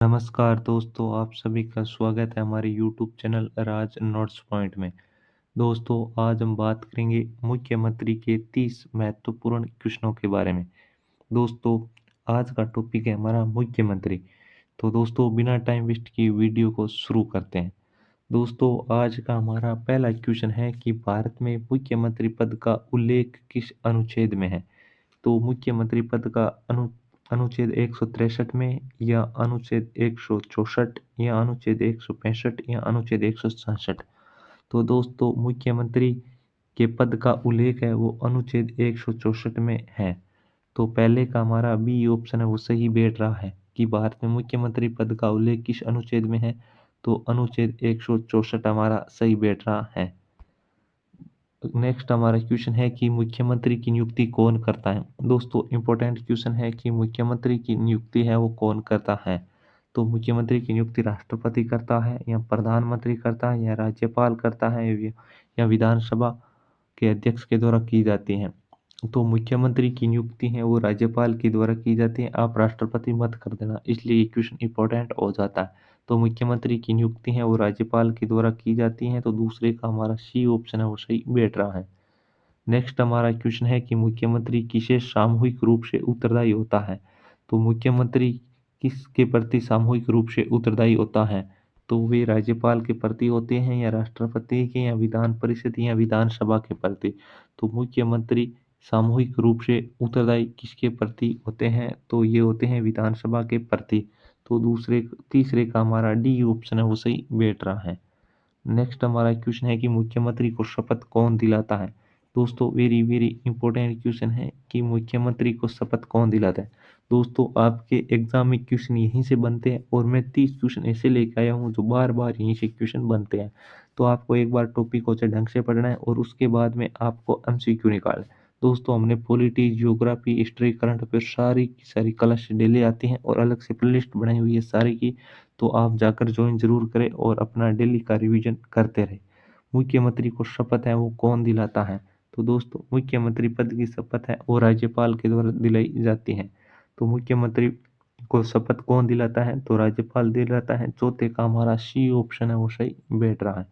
नमस्कार दोस्तों, आप सभी का स्वागत है हमारे यूट्यूब चैनल राज नोट्स पॉइंट में। दोस्तों, आज हम बात करेंगे मुख्यमंत्री के 30 महत्वपूर्ण क्वेश्चनों के बारे में। दोस्तों, आज का टॉपिक है हमारा मुख्यमंत्री। तो दोस्तों, बिना टाइम वेस्ट किए वीडियो को शुरू करते हैं। दोस्तों, आज का हमारा पहला क्वेश्चन है कि भारत में मुख्यमंत्री पद का उल्लेख किस अनुच्छेद में है? तो मुख्यमंत्री पद का अनुच्छेद 163 में, या अनुच्छेद 164, या अनुच्छेद 165, या अनुच्छेद 167। तो दोस्तों, मुख्यमंत्री के पद का उल्लेख है वो अनुच्छेद 164 में है। तो पहले का हमारा बी ऑप्शन है वो सही बैठ रहा है कि भारत में मुख्यमंत्री पद का उल्लेख किस अनुच्छेद में है। तो अनुच्छेद 164 हमारा सही बैठ रहा है। नेक्स्ट हमारा क्वेश्चन है कि मुख्यमंत्री की नियुक्ति कौन करता है? दोस्तों, इंपॉर्टेंट क्वेश्चन है कि मुख्यमंत्री की नियुक्ति है वो कौन करता है? तो मुख्यमंत्री की नियुक्ति राष्ट्रपति करता है, या प्रधानमंत्री करता है, या राज्यपाल करता है, या विधानसभा के अध्यक्ष के द्वारा की जाती है। तो मुख्यमंत्री की नियुक्ति है वो राज्यपाल के द्वारा की जाती है। आप राष्ट्रपति मत कर देना, इसलिए ये क्वेश्चन इंपॉर्टेंट हो जाता है। तो मुख्यमंत्री की नियुक्ति है वो राज्यपाल के द्वारा की जाती है। तो दूसरे का हमारा सी ऑप्शन है वो सही बैठ रहा है। नेक्स्ट हमारा क्वेश्चन है कि मुख्यमंत्री किसे सामूहिक रूप से उत्तरदायी होता है? तो मुख्यमंत्री किसके प्रति सामूहिक रूप से उत्तरदायी होता है? तो वे राज्यपाल के प्रति होते हैं, या राष्ट्रपति के, या विधान परिषद, या विधानसभा के प्रति। तो मुख्यमंत्री सामूहिक रूप से उत्तरदायी किसके प्रति होते हैं? तो ये होते हैं विधानसभा के प्रति। तो तीसरे का हमारा डी ऑप्शन है वो सही बैठ रहा है। नेक्स्ट हमारा क्वेश्चन है कि मुख्यमंत्री को शपथ कौन दिलाता है? दोस्तों, वेरी वेरी इंपॉर्टेंट क्वेश्चन है कि मुख्यमंत्री को शपथ कौन दिलाता है। दोस्तों, आपके एग्जाम में क्वेश्चन यहीं से बनते हैं, और मैं 30 क्वेश्चन ऐसे लेके आया हूँ जो बार बार यहीं से क्वेश्चन बनते हैं। तो आपको एक बार टॉपिक को ढंग से पढ़ना है, और उसके बाद में आपको एमसीक्यू निकालना है। दोस्तों, हमने polity, geography, history, current affair सारी की सारी क्लास डेली आती हैं, और अलग से प्लेलिस्ट बनाई हुई है सारी की। तो आप जाकर ज्वाइन जरूर करें और अपना डेली का रिवीजन करते रहें। मुख्यमंत्री को शपथ है वो कौन दिलाता है? तो दोस्तों, मुख्यमंत्री पद की शपथ है वो राज्यपाल के द्वारा दिलाई जाती है। तो मुख्यमंत्री को शपथ कौन दिलाता है? तो राज्यपाल दिलाता है। चौथे का हमारा सी ऑप्शन है वो सही बैठ रहा है।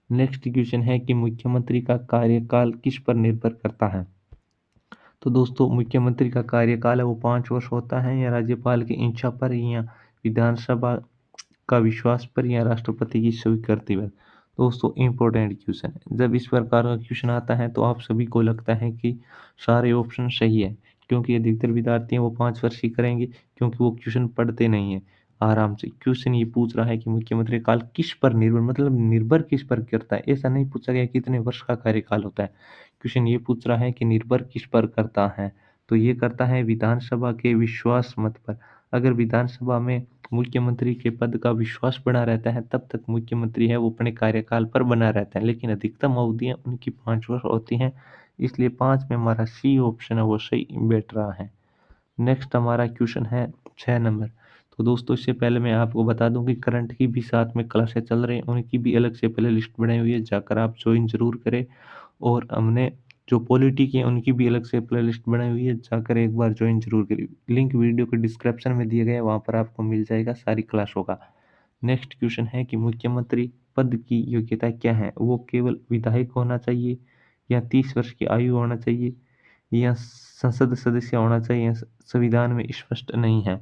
नेक्स्ट क्वेश्चन है कि मुख्यमंत्री का कार्यकाल किस पर निर्भर करता है? तो दोस्तों, मुख्यमंत्री का कार्यकाल है वो 5 वर्ष होता है, या राज्यपाल की इच्छा पर, या विधानसभा का विश्वास पर, या राष्ट्रपति की स्वीकृति पर। दोस्तों, इम्पोर्टेंट क्वेश्चन है। जब इस प्रकार का क्वेश्चन आता है तो आप सभी को लगता है कि सारे ऑप्शन सही है, क्योंकि अधिकतर विद्यार्थी हैं वो 5 वर्ष ही करेंगे, क्योंकि वो क्वेश्चन पढ़ते नहीं है आराम से। क्वेश्चन ये पूछ रहा है कि मुख्यमंत्री काल किस पर निर्भर, मतलब निर्भर किस पर करता है। ऐसा नहीं पूछा गया कितने वर्ष का कार्यकाल होता है। क्वेश्चन ये पूछ रहा है कि निर्भर किस पर करता है। तो ये करता है विधानसभा के विश्वास मत पर। अगर विधानसभा में मुख्यमंत्री के पद का विश्वास बना रहता है, तब तक मुख्यमंत्री है वो अपने कार्यकाल पर बना रहता है, लेकिन अधिकतम अवधियां उनकी 5 वर्ष होती हैं। इसलिए 5 में हमारा सी ऑप्शन है वो सही बैठ रहा है। नेक्स्ट हमारा क्वेश्चन है 6 नंबर। तो दोस्तों, इससे पहले मैं आपको बता दूं कि करंट की भी साथ में क्लासें चल रही हैं, उनकी भी अलग से प्ले लिस्ट बनाई हुई है, जाकर आप ज्वाइन जरूर करें। और हमने जो पॉलिटी की है उनकी भी अलग से प्लेलिस्ट बनाई हुई है, जाकर एक बार ज्वाइन जरूर करिए। लिंक वीडियो के डिस्क्रिप्शन में दिया गया है, वहाँ पर आपको मिल जाएगा सारी क्लासों का। नेक्स्ट क्वेश्चन है कि मुख्यमंत्री पद की योग्यता क्या है? वो केवल विधायक होना चाहिए, या 30 वर्ष की आयु होना चाहिए, या संसद सदस्य होना चाहिए, या संविधान में स्पष्ट नहीं है।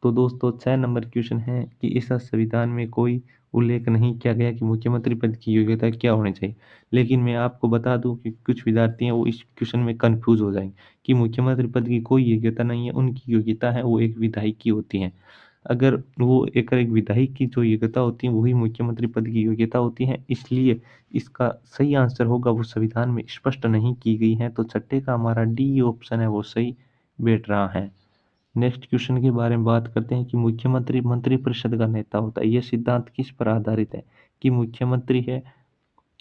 तो दोस्तों, 6 नंबर क्वेश्चन है कि इस संविधान में कोई उल्लेख नहीं किया गया कि मुख्यमंत्री पद की योग्यता क्या होनी चाहिए। लेकिन मैं आपको बता दूं कि कुछ विद्यार्थी हैं वो इस क्वेश्चन में कंफ्यूज हो जाएंगे कि मुख्यमंत्री पद की कोई योग्यता नहीं है, उनकी योग्यता है वो एक विधायक की होती है। अगर वो एक विधायक की जो योग्यता होती है वही मुख्यमंत्री पद की योग्यता होती है, इसलिए इसका सही आंसर होगा वो संविधान में स्पष्ट नहीं की गई है। तो छठे का हमारा डी ऑप्शन है वो सही बैठ रहा है। नेक्स्ट क्वेश्चन के बारे में बात करते हैं कि मुख्यमंत्री मंत्रिपरिषद का नेता होता है। यह सिद्धांत किस पर आधारित है? कि मुख्यमंत्री है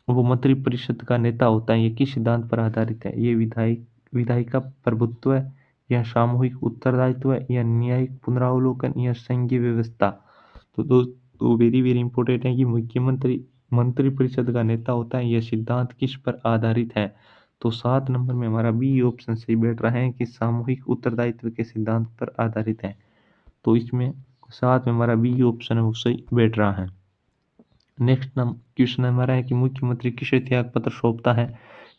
वो मंत्रिपरिषद का नेता होता है, ये किस सिद्धांत पर आधारित है? ये विधायिका प्रभुत्व है, या सामूहिक उत्तरदायित्व है, या न्यायिक पुनरावलोकन, या संघीय व्यवस्था। तो दोस्तों, वेरी वेरी इंपॉर्टेंट है कि मुख्यमंत्री मंत्रिपरिषद का नेता होता है, यह सिद्धांत किस पर आधारित है? तो 7 नंबर में हमारा बी ऑप्शन सही बैठ रहा है कि सामूहिक उत्तरदायित्व के सिद्धांत पर आधारित है। तो इसमें साथ में हमारा बी ऑप्शन है वो सही बैठ रहा है। नेक्स्ट क्वेश्चन हमारा है कि मुख्यमंत्री किसे त्याग पत्र सौंपता है।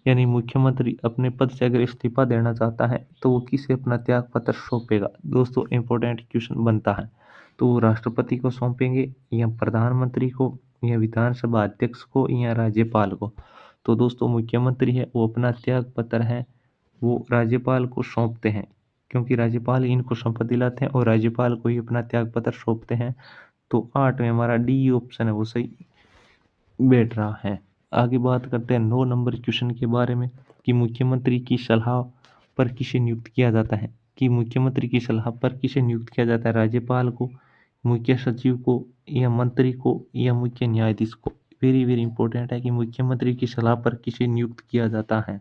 यानी मुख्यमंत्री अपने पद से अगर इस्तीफा देना चाहता है तो वो किसे अपना त्याग पत्र सौंपेगा। दोस्तों इंपॉर्टेंट क्वेश्चन बनता है। तो वो राष्ट्रपति को सौंपेंगे या प्रधानमंत्री को या विधानसभा अध्यक्ष को या राज्यपाल को। तो दोस्तों मुख्यमंत्री है वो अपना त्याग पत्र है वो राज्यपाल को सौंपते हैं, क्योंकि राज्यपाल ही इनको शपथ दिलाते हैं और राज्यपाल को ही अपना त्याग पत्र सौंपते हैं। तो 8 में हमारा डी ऑप्शन है वो सही बैठ रहा है। आगे बात करते हैं 9 नंबर क्वेश्चन के बारे में कि मुख्यमंत्री की सलाह पर किसे नियुक्त किया जाता है। कि मुख्यमंत्री की सलाह पर किसे नियुक्त किया जाता है, राज्यपाल को, मुख्य सचिव को या मंत्री को या मुख्य न्यायाधीश को। वेरी वेरी इंपॉर्टेंट है कि मुख्यमंत्री की सलाह पर किसे नियुक्त किया जाता है,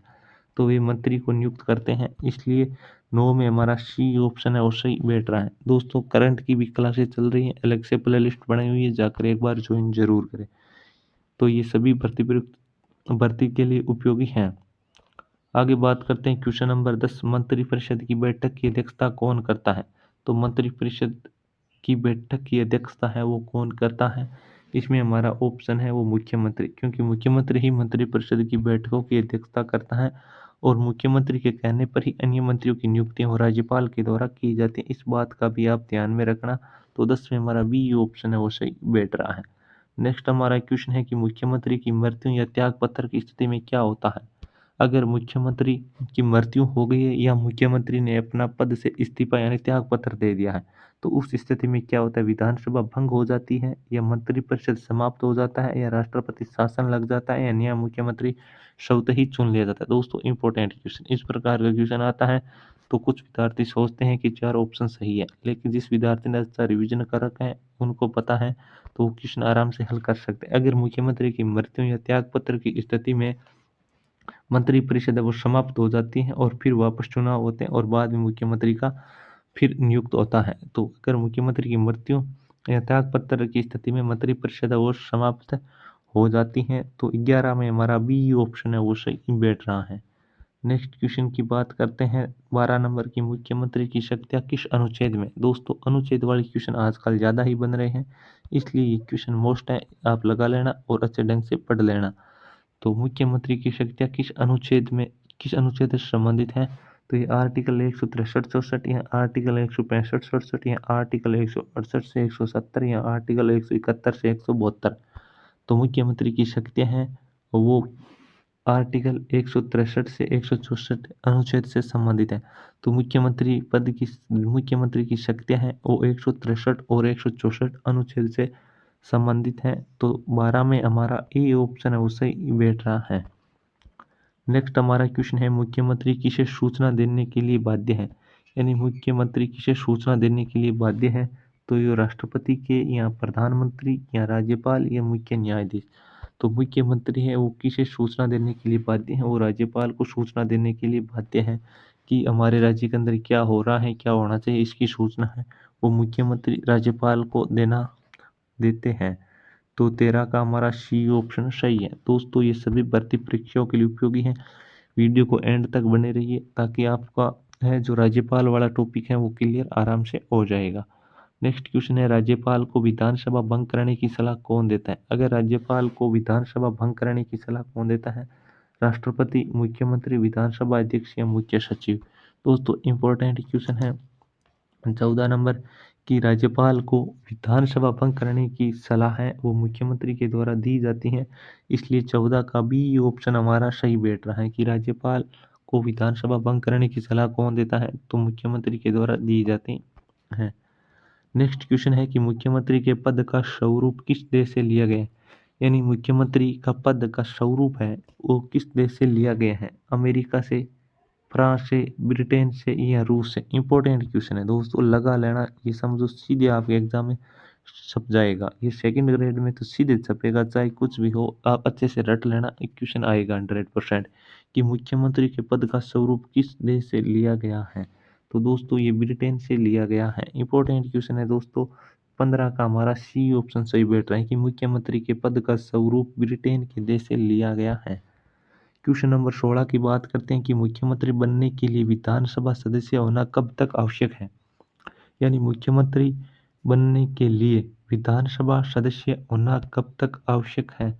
तो वे मंत्री को नियुक्त करते हैं। इसलिए 9 में हमारा सी ऑप्शन है वो सही बैठ रहा है। दोस्तों करंट की भी क्लासेस चल रही हैं, अलग से प्ले लिस्ट बनाई हुई है, जाकर एक बार ज्वाइन जरूर करें। तो ये सभी भर्ती के लिए उपयोगी हैं। आगे बात करते हैं क्वेश्चन नंबर 10, मंत्रिपरिषद की बैठक की अध्यक्षता कौन करता है। तो मंत्रिपरिषद की बैठक की अध्यक्षता है वो कौन करता है। इसमें हमारा ऑप्शन है वो मुख्यमंत्री, क्योंकि मुख्यमंत्री ही मंत्रिपरिषद की बैठकों की अध्यक्षता करता है और मुख्यमंत्री के कहने पर ही अन्य मंत्रियों की नियुक्तियां और राज्यपाल के द्वारा की जाती है। इस बात का भी आप ध्यान में रखना। तो 10 में हमारा बी ऑप्शन है वो सही बैठ रहा है। नेक्स्ट हमारा क्वेश्चन है कि मुख्यमंत्री की मृत्यु या त्याग पत्र की स्थिति में क्या होता है। अगर मुख्यमंत्री की मृत्यु हो गई है या मुख्यमंत्री ने अपना पद से इस्तीफा यानी त्याग पत्र दे दिया है, तो उस स्थिति में क्या होता है, विधानसभा भंग हो जाती है या मंत्रिपरिषद समाप्त हो जाता है या राष्ट्रपति शासन लग जाता है या नया मुख्यमंत्री स्वतः ही चुन लिया जाता है। दोस्तों इंपॉर्टेंट क्वेश्चन, इस प्रकार का क्वेश्चन आता है तो कुछ विद्यार्थी सोचते हैं कि 4 ऑप्शन सही है, लेकिन जिस विद्यार्थी ने अच्छा रिविजन कर रखा है उनको पता है तो वो क्वेश्चन आराम से हल कर सकते हैं। अगर मुख्यमंत्री की मृत्यु या त्याग पत्र की स्थिति में मंत्रिपरिषद है वो समाप्त हो जाती है और फिर वापस चुनाव होते हैं और बाद में मुख्यमंत्री का फिर नियुक्त होता है। तो अगर मुख्यमंत्री की मृत्यु या त्यागपत्र की स्थिति में मंत्रिपरिषद है वो समाप्त हो जाती है। तो 11 में हमारा बी ऑप्शन है वो सही बैठ रहा है। नेक्स्ट क्वेश्चन की बात करते हैं 12 नंबर की, मुख्यमंत्री की शक्तियाँ किस अनुच्छेद में। दोस्तों अनुच्छेद वाले क्वेश्चन आजकल ज़्यादा ही बन रहे हैं, इसलिए ये क्वेश्चन मोस्ट है, आप लगा लेना और अच्छे ढंग से पढ़ लेना। तो मुख्यमंत्री की शक्तियाँ किस अनुच्छेद से संबंधित हैं। तो ये आर्टिकल 163-64 या आर्टिकल 165-67 या आर्टिकल 168 से 170 या आर्टिकल 171 से 172। तो मुख्यमंत्री की शक्तियाँ हैं वो आर्टिकल 163 से 164 अनुच्छेद से संबंधित है। तो मुख्यमंत्री की शक्तियाँ हैं वो 163 और 164 अनुच्छेद से संबंधित हैं। तो 12 में हमारा ए ऑप्शन है वो सही बैठ रहा है। नेक्स्ट हमारा क्वेश्चन है, मुख्यमंत्री किसे सूचना देने के लिए बाध्य है। यानी मुख्यमंत्री किसे सूचना देने के लिए बाध्य है। तो ये राष्ट्रपति के या प्रधानमंत्री या राज्यपाल या मुख्य न्यायाधीश। तो मुख्यमंत्री है वो किसे सूचना देने के लिए बाध्य है, वो राज्यपाल को सूचना देने के लिए बाध्य है कि हमारे राज्य के अंदर क्या हो रहा है, क्या होना चाहिए, इसकी सूचना है वो मुख्यमंत्री राज्यपाल को देते हैं। तो 13 का हमारा सी ऑप्शन सही है। दोस्तों ये सभी भर्ती परीक्षाओं के लिए उपयोगी हैं। वीडियो को एंड तक बने रहिए ताकि आपका है जो राज्यपाल वाला टॉपिक है वो क्लियर आराम से हो जाएगा। नेक्स्ट क्वेश्चन है, राज्यपाल को विधानसभा भंग कराने की सलाह कौन देता है। अगर राज्यपाल को विधानसभा भंग कराने की सलाह कौन देता है, राष्ट्रपति, मुख्यमंत्री, विधानसभा अध्यक्ष या मुख्य सचिव। दोस्तों इंपॉर्टेंट क्वेश्चन है 14 नंबर की, राज्यपाल को विधानसभा भंग कराने की सलाह है वो मुख्यमंत्री के द्वारा दी जाती है। इसलिए 14 का बी ऑप्शन हमारा सही बैठ रहा है कि राज्यपाल को विधानसभा भंग कराने की सलाह कौन देता है, तो मुख्यमंत्री के द्वारा दी जाती है। नेक्स्ट क्वेश्चन है कि मुख्यमंत्री के पद का स्वरूप किस देश से लिया गया है। यानी मुख्यमंत्री का पद का स्वरूप है वो किस देश से लिया गया है, अमेरिका से, फ्रांस से, ब्रिटेन से या रूस से। इंपॉर्टेंट क्वेश्चन है दोस्तों, लगा लेना, ये समझो सीधे आपके एग्जाम में छप जाएगा। ये सेकंड ग्रेड में तो सीधे छपेगा, चाहे कुछ भी हो, आप अच्छे से रट लेना, एक क्वेश्चन आएगा 100% कि मुख्यमंत्री के पद का स्वरूप किस देश से लिया गया है। तो दोस्तों ये ब्रिटेन से लिया गया है। इंपॉर्टेंट क्वेश्चन है दोस्तों। 15 का हमारा सी ऑप्शन सही बैठ रहा है कि मुख्यमंत्री के पद का स्वरूप ब्रिटेन के देश से लिया गया है। क्वेश्चन नंबर 16 की बात करते हैं कि मुख्यमंत्री बनने के लिए विधानसभा सदस्य होना कब तक आवश्यक है। यानी मुख्यमंत्री बनने के लिए विधानसभा सदस्य होना कब तक आवश्यक है?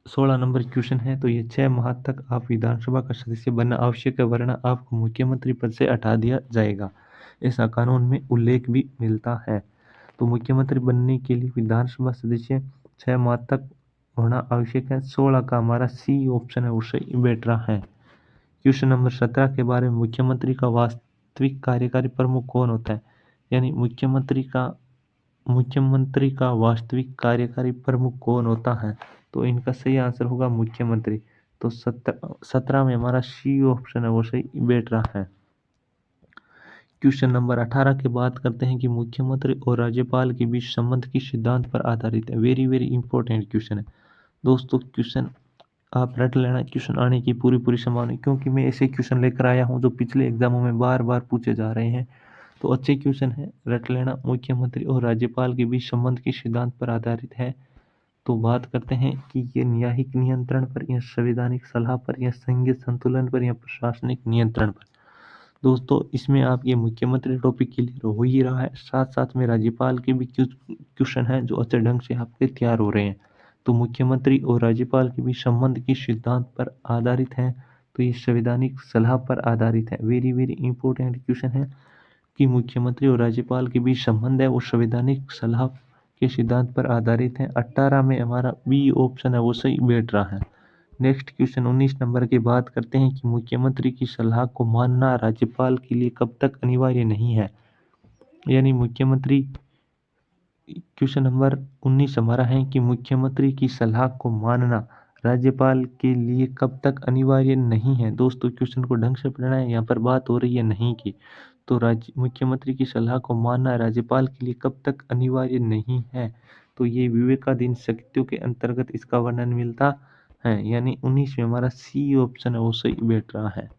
16 नंबर क्वेश्चन है। तो ये 6 माह तक आप विधानसभा का सदस्य बनना आवश्यक है, वरना आपको मुख्यमंत्री पद से हटा दिया जाएगा। ऐसा कानून में उल्लेख भी मिलता है। तो मुख्यमंत्री बनने के लिए विधानसभा सदस्य 6 माह तक होना आवश्यक है। 16 का हमारा सी ऑप्शन है वो सही बैठ रहा है। क्वेश्चन नंबर 17 के बारे में, मुख्यमंत्री का वास्तविक कार्यकारी प्रमुख कौन होता है? यानी मुख्यमंत्री का वास्तविक कार्यकारी प्रमुख कौन होता है? तो इनका सही आंसर होगा मुख्यमंत्री। तो 17 में हमारा सी ऑप्शन है वो सही बैठ रहा है। क्वेश्चन नंबर 18 की बात करते हैं कि मुख्यमंत्री और राज्यपाल के बीच संबंध किस सिद्धांत पर आधारित है? वेरी वेरी इंपॉर्टेंट क्वेश्चन है दोस्तों। क्वेश्चन आप रट लेना, क्वेश्चन आने की पूरी पूरी संभावना है, क्योंकि मैं ऐसे क्वेश्चन लेकर आया हूँ जो पिछले एग्जामों में बार बार पूछे जा रहे हैं। तो अच्छे क्वेश्चन है, रट लेना। मुख्यमंत्री और राज्यपाल के बीच संबंध किस सिद्धांत पर आधारित है? तो बात करते हैं कि ये न्यायिक नियंत्रण पर, या संवैधानिक सलाह पर, या संघीय संतुलन पर, या प्रशासनिक नियंत्रण पर। दोस्तों इसमें आप ये मुख्यमंत्री टॉपिक क्लियर हो ही रहा है, साथ साथ में राज्यपाल के भी क्वेश्चन हैं जो अच्छे ढंग से आपके तैयार हो रहे हैं। तो मुख्यमंत्री और राज्यपाल के बीच संबंध किस सिद्धांत पर आधारित है? तो ये संवैधानिक सलाह पर आधारित है। वेरी वेरी इंपॉर्टेंट क्वेश्चन है कि मुख्यमंत्री और राज्यपाल के बीच संबंध है वो संवैधानिक सलाह के सिद्धांत पर आधारित है। 18 में हमारा बी ऑप्शन है वो सही बैठ रहा है। नेक्स्ट क्वेश्चन 19 नंबर की बात करते हैं कि मुख्यमंत्री की सलाह को मानना राज्यपाल के लिए कब तक अनिवार्य नहीं है? यानी मुख्यमंत्री, क्वेश्चन नंबर 19 हमारा है कि मुख्यमंत्री की सलाह को मानना राज्यपाल के लिए कब तक अनिवार्य नहीं है। दोस्तों क्वेश्चन को ढंग से पढ़ना है, यहाँ पर बात हो रही है नहीं की। तो मुख्यमंत्री की सलाह को मानना राज्यपाल के लिए कब तक अनिवार्य नहीं है? तो ये विवेकाधीन शक्तियों के अंतर्गत इसका वर्णन मिलता है। यानी 19 में हमारा सी ऑप्शन है वो सही बैठ रहा है।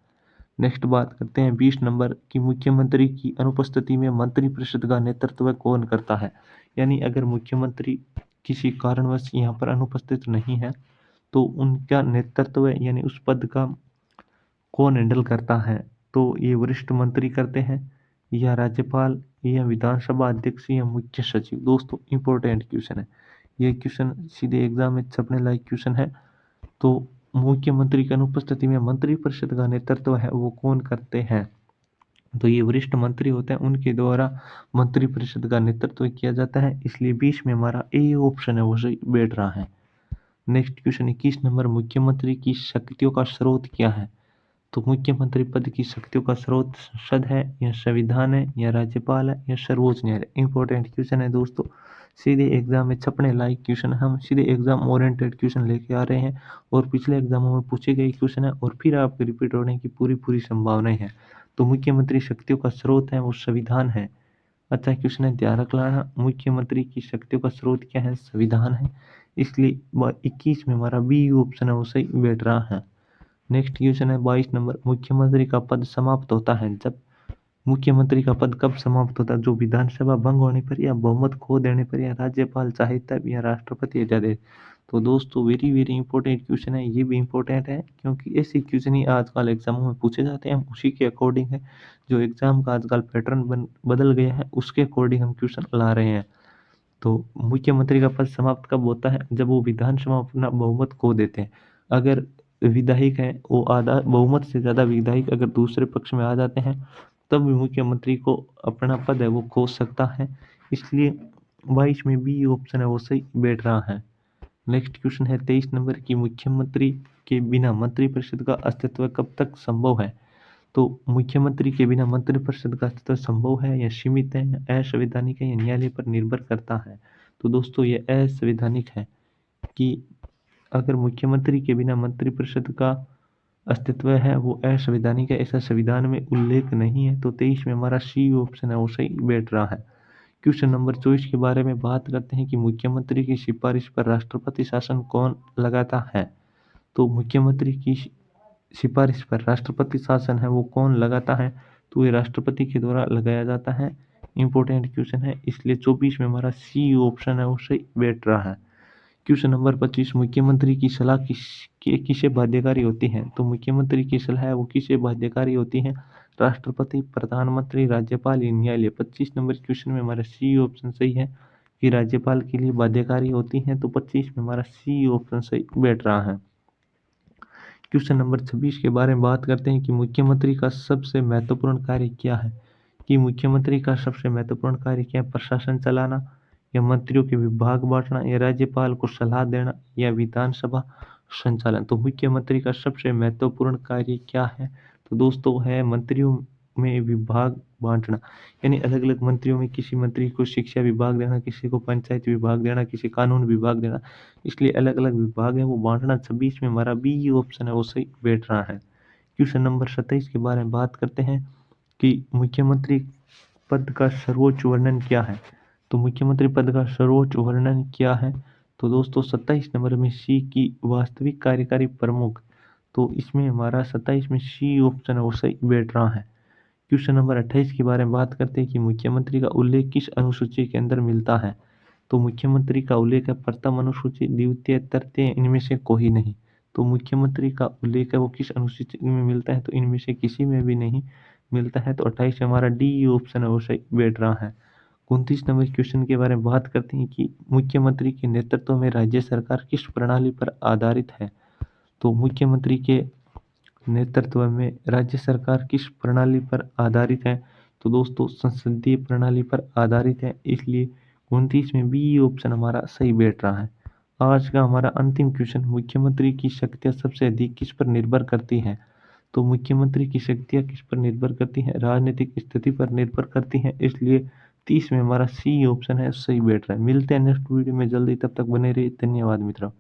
नेक्स्ट बात करते हैं 20 नंबर की, मुख्यमंत्री की अनुपस्थिति में मंत्रिपरिषद का नेतृत्व कौन करता है? यानी अगर मुख्यमंत्री किसी कारणवश यहाँ पर अनुपस्थित नहीं है तो उनका नेतृत्व यानी उस पद का कौन हैंडल करता है? तो ये वरिष्ठ मंत्री करते हैं, या राज्यपाल, या विधानसभा अध्यक्ष, या मुख्य सचिव। दोस्तों इंपॉर्टेंट क्वेश्चन है ये, क्वेश्चन सीधे एग्जाम में छपने लायक क्वेश्चन है। तो मुख्यमंत्री की अनुपस्थिति में मंत्रिपरिषद का नेतृत्व है वो कौन करते हैं? तो ये वरिष्ठ मंत्री होते हैं, उनके द्वारा मंत्रिपरिषद का नेतृत्व किया जाता है। इसलिए 20 में हमारा ए ऑप्शन है वो सही बैठ रहा है। नेक्स्ट क्वेश्चन 21 नंबर, मुख्यमंत्री की शक्तियों का स्रोत क्या है? तो मुख्यमंत्री पद की शक्तियों का स्रोत संसद है, या संविधान है, या राज्यपाल है, या सर्वोच्च न्यायालय। इंपॉर्टेंट क्वेश्चन है दोस्तों, सीधे एग्जाम में छपने लायक क्वेश्चन। हम सीधे एग्जाम ओरिएंटेड क्वेश्चन लेके आ रहे हैं, और पिछले एग्जामों में पूछे गए क्वेश्चन है और फिर आपके रिपीट होने की पूरी पूरी संभावनाएं हैं। तो मुख्यमंत्री शक्तियों का स्रोत है वो संविधान है। अच्छा क्वेश्चन है, ध्यान रख लेना, मुख्यमंत्री की शक्तियों का स्रोत क्या है? संविधान है। इसलिए 21 में हमारा बी ऑप्शन है वो सही बैठ रहा है। नेक्स्ट क्वेश्चन है 22 नंबर, मुख्यमंत्री का पद समाप्त होता है जब? मुख्यमंत्री का पद कब समाप्त होता है? जो विधानसभा भंग होने पर, या बहुमत खो देने पर, या राज्यपाल चाहे तब, या राष्ट्रपति इजाजत। तो दोस्तों वेरी वेरी इंपॉर्टेंट क्वेश्चन है, ये भी इंपॉर्टेंट है क्योंकि ऐसे क्वेश्चन ही आजकल एग्जामों में पूछे जाते हैं। उसी के अकॉर्डिंग है, जो एग्जाम का आजकल पैटर्न बदल गया है उसके अकॉर्डिंग हम क्वेश्चन ला रहे हैं। तो मुख्यमंत्री का पद समाप्त कब होता है? जब वो विधानसभा अपना बहुमत खो देते हैं। अगर विधायक है वो आधा बहुमत से ज़्यादा विधायक अगर दूसरे पक्ष में आ जाते हैं, तब भी मुख्यमंत्री को अपना पद है वो खो सकता है। इसलिए 22 में बी ऑप्शन है वो सही बैठ रहा है। नेक्स्ट क्वेश्चन है 23 नंबर की, मुख्यमंत्री के बिना मंत्रिपरिषद का अस्तित्व कब तक संभव है? तो मुख्यमंत्री के बिना मंत्रिपरिषद का अस्तित्व संभव है, या सीमित है, या असंवैधानिक है, या न्यायालय पर निर्भर करता है? तो दोस्तों ये असंवैधानिक है कि अगर मुख्यमंत्री के बिना मंत्रिपरिषद का अस्तित्व है वो असंवैधानिक है, ऐसा संविधान में उल्लेख नहीं है। तो 23 में हमारा सी ऑप्शन है वो सही बैठ रहा है। क्वेश्चन नंबर 24 के बारे में बात करते हैं कि मुख्यमंत्री की सिफारिश पर राष्ट्रपति शासन कौन लगाता है? तो मुख्यमंत्री की सिफारिश पर राष्ट्रपति शासन है वो कौन लगाता है? तो ये राष्ट्रपति के द्वारा लगाया जाता है। इंपॉर्टेंट क्वेश्चन है, इसलिए 24 में हमारा सी ऑप्शन है वो सही बैठ रहा है। क्वेश्चन नंबर 25, मुख्यमंत्री की सलाह किसे बाध्यकारी होती है? तो मुख्यमंत्री की सलाह है वो किसे बाध्यकारी होती है? राष्ट्रपति, प्रधानमंत्री, राज्यपाल या न्यायालय। 25 नंबर क्वेश्चन में हमारा सी ऑप्शन सही है कि राज्यपाल के लिए बाध्यकारी होती हैं, तो 25 में हमारा सी ऑप्शन सही बैठ रहा है। क्वेश्चन नंबर 26 के बारे में बात करते हैं कि मुख्यमंत्री का सबसे महत्वपूर्ण कार्य क्या है। कि मुख्यमंत्री का सबसे महत्वपूर्ण कार्य क्या है? प्रशासन चलाना, या मंत्रियों के विभाग बांटना, या राज्यपाल को सलाह देना, या विधानसभा संचालन। तो मुख्यमंत्री का सबसे महत्वपूर्ण कार्य क्या है? तो दोस्तों है मंत्रियों में विभाग बांटना, यानी अलग अलग मंत्रियों में किसी मंत्री को शिक्षा विभाग देना, किसी को पंचायत विभाग देना, किसी कानून विभाग देना, इसलिए अलग अलग विभाग है वो बांटना। 26 में हमारा बी ऑप्शन है वो सही बैठ रहा है। क्वेश्चन नंबर 27 के बारे में बात करते हैं कि मुख्यमंत्री पद का सर्वोच्च वर्णन क्या है। तो मुख्यमंत्री पद का सर्वोच्च वर्णन क्या है? तो दोस्तों 27 नंबर में सी की वास्तविक कार्यकारी प्रमुख। तो इसमें हमारा 27 में सी ऑप्शन है वो सही बैठ रहा है। क्वेश्चन नंबर 28 के बारे में बात करते हैं कि मुख्यमंत्री का उल्लेख किस अनुसूची के अंदर मिलता है। तो मुख्यमंत्री का उल्लेख है प्रथम अनुसूची, द्वितीय, तृतीय, इनमें से कोई नहीं। तो मुख्यमंत्री का उल्लेख है वो किस अनुसूची में मिलता है? तो इनमें से किसी में भी नहीं मिलता है। तो 28 में हमारा डी ऑप्शन है वो सही बैठ रहा है। 29 नंबर क्वेश्चन के बारे में बात करते हैं कि मुख्यमंत्री के नेतृत्व में राज्य सरकार किस प्रणाली पर आधारित है। तो मुख्यमंत्री के नेतृत्व में राज्य सरकार किस प्रणाली पर आधारित है? तो दोस्तों संसदीय प्रणाली पर आधारित है, इसलिए 29 में बी ऑप्शन हमारा सही बैठ रहा है। आज का हमारा अंतिम क्वेश्चन, मुख्यमंत्री की शक्तियाँ सबसे अधिक किस पर निर्भर करती हैं। तो मुख्यमंत्री की शक्तियाँ किस पर निर्भर करती हैं? राजनीतिक स्थिति पर निर्भर करती हैं, इसलिए 30 में हमारा सी ऑप्शन है सही बैठ रहा है। मिलते हैं नेक्स्ट वीडियो में जल्दी, तब तक बने रहिए। धन्यवाद मित्रों।